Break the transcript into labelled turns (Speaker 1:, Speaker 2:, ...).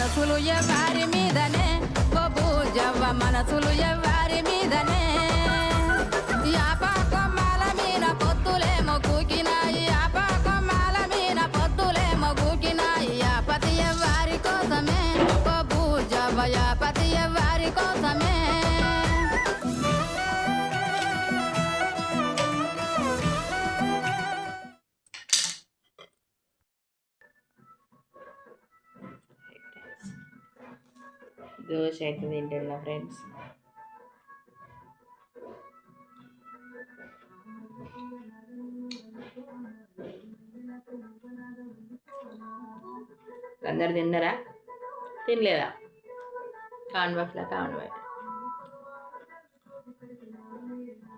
Speaker 1: మనసులు ఎవ్వారి మీదనే ఓ పూజవ్వ మనసులు ఎవ్వారి మీదనే యాప కొమ్మల మీన పొత్తులేమో కూకినాయి యాప కొమ్మల మీన పొత్తులేమో కూకినాయి యాపతి ఎవ్వారి కోసమే ఓ పూజవ్వ యాపతి ఎవ్వారి కోసమే దోశ అయితే తింటున్నా ఫ్రెండ్స్. అందరు తిన్నారా? తినలేదా? కామెంట్ బాక్స్లో కామెంట్ పెట్టండి.